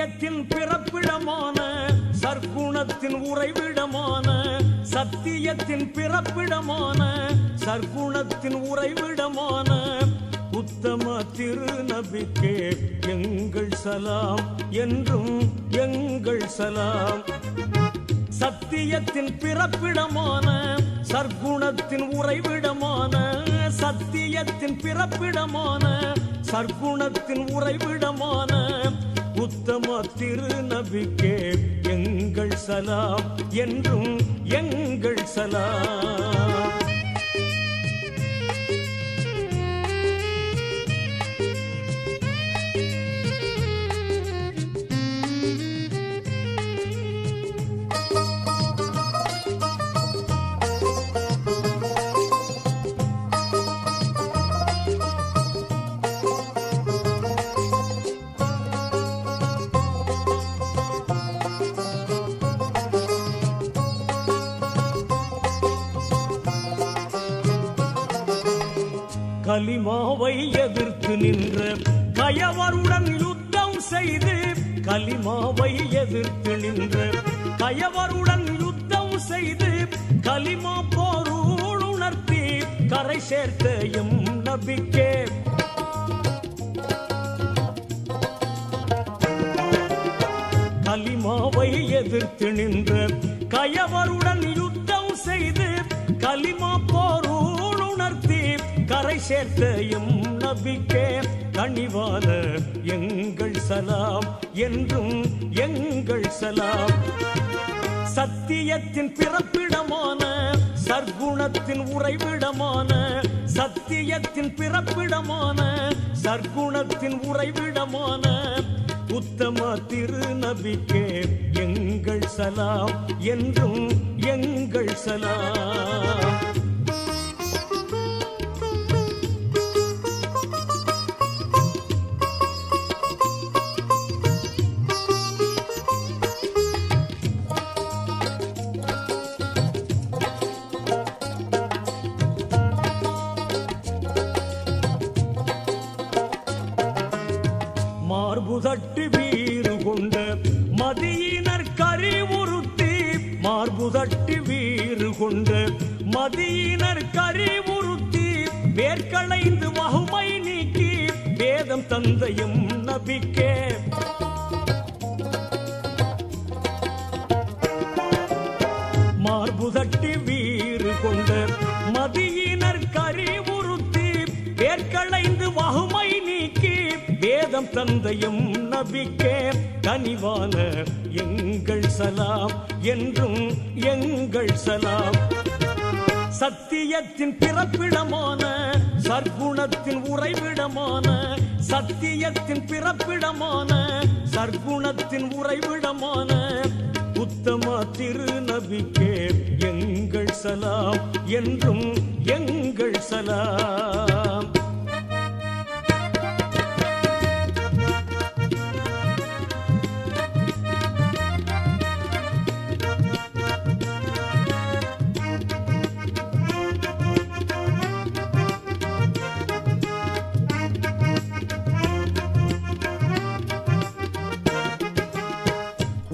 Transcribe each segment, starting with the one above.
சத்தியத்தின் பிறப்பிடமான சர்க்குணத்தின் உறைவிடமான சத்தியத்தின் பிறப்பிடமான சர்க்குணத்தின் உறைவிடமான உத்தம திருநபிக்கே எங்கள் சலாம் என்றும் எங்கள் சலாம். சத்தியத்தின் பிறப்பிடமான சர்க்குணத்தின் உறைவிடமான சத்தியத்தின் பிறப்பிடமான சர்க்குணத்தின் உறைவிடமான உத்தம திருநபிக்கே எங்கள் சலாம் என்றும் எங்கள் சலாம். கலிமாவை எதிர்த்து நின்ற கயவருடன் யுத்தம் செய்து கலிமாவை எதிர்த்து நின்ற கயவருடன் யுத்தம் செய்து கலிமா போருள் உணர்த்தி கரை சேர்த்த எம் நபிக்கே கலிமாவை எதிர்த்து நின்ற கயவருடன் யுத்தம் செய்து கலிமா போருள் உணர்த்தி கரை சேர்த்த எம் நபிக்கே கனிவான எங்கள் சலாம் என்றும் எங்கள் சலாம். சத்தியத்தின் பிறப்பிடமான சர்க்குணத்தின் உறைவிடமான சத்தியத்தின் பிறப்பிடமான சர்க்குணத்தின் உறைவிடமான உத்தம திருநபிக்கே எங்கள் சலாம் என்றும் எங்கள் சலாம். மார்புதட்டு வீறு கொண்ட மதியினர் கரிவுறுத்தி மார்புதட்டு வீறு கொண்ட மதியினர் கரிவுறுத்தி வேர்க்களைந்து வகுமை நீக்கி வேதம் தந்தையும் நபிக்கே மார்புதட்டு வீறு கொண்ட மதியினர் கரிவுறுத்தி வேர்க்களைந்து வகுமை நீக்கி வேதம் தந்தையும் நபிக்கே கனிவான எங்கள் சலாம் என்றும் எங்கள் சலாம். சத்தியத்தின் பிறப்பிடமான சர்க்குணத்தின் உறைவிடமான சத்தியத்தின் பிறப்பிடமான சர்க்குணத்தின் உறைவிடமான உத்தம திருநபிக்கே எங்கள் சலாம் என்றும் எங்கள் சலாம்.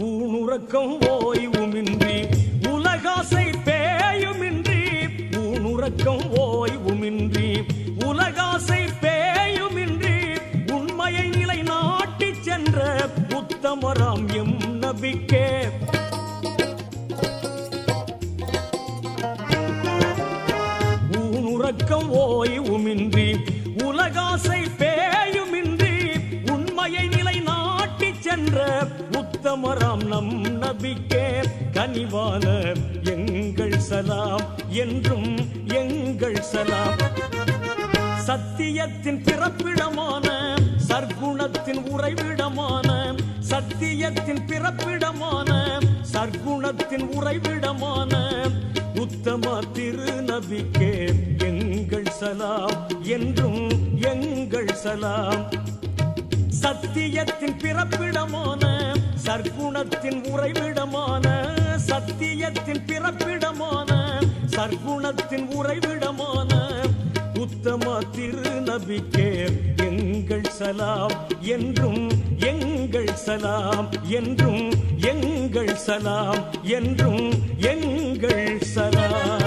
ஊனுறக்கம் ஓய்வுமின்றி உலகாசை பேயுமின்றி ஊனுறக்கம் ஓய்வுமின்றி உலகாசை பேயுமின்றி உண்மையை நிலை நாட்டிச் சென்ற உத்தமராம் எம் நபிக்கே ஊனுறக்கம் ஓய்வுமின்றி உலகாசை பேயுமின்றி உண்மையை நிலை நாட்டிச் சென்ற உத்தமராம் நம் நபிக்கே கனிவான எங்கள் சலாம் என்றும் எங்கள் சலாம். சத்தியத்தின் பிறப்பிடமான சர்க்குணத்தின் உறைவிடமான சத்தியத்தின் பிறப்பிடமான சர்க்குணத்தின் உறைவிடமான உத்தம திருநபிக்கே எங்கள் சலாம் என்றும் எங்கள் சலாம். சத்தியத்தின் பிறப்பிடமான சர்க்குணத்தின் உறைவிடமான சத்தியத்தின் பிறப்பிடமான சர்க்குணத்தின் உறைவிடமான உத்தம திருநபிக்கே எங்கள் சலாம் என்றும் எங்கள் சலாம் என்றும் எங்கள் சலாம் என்றும் எங்கள் சலாம்.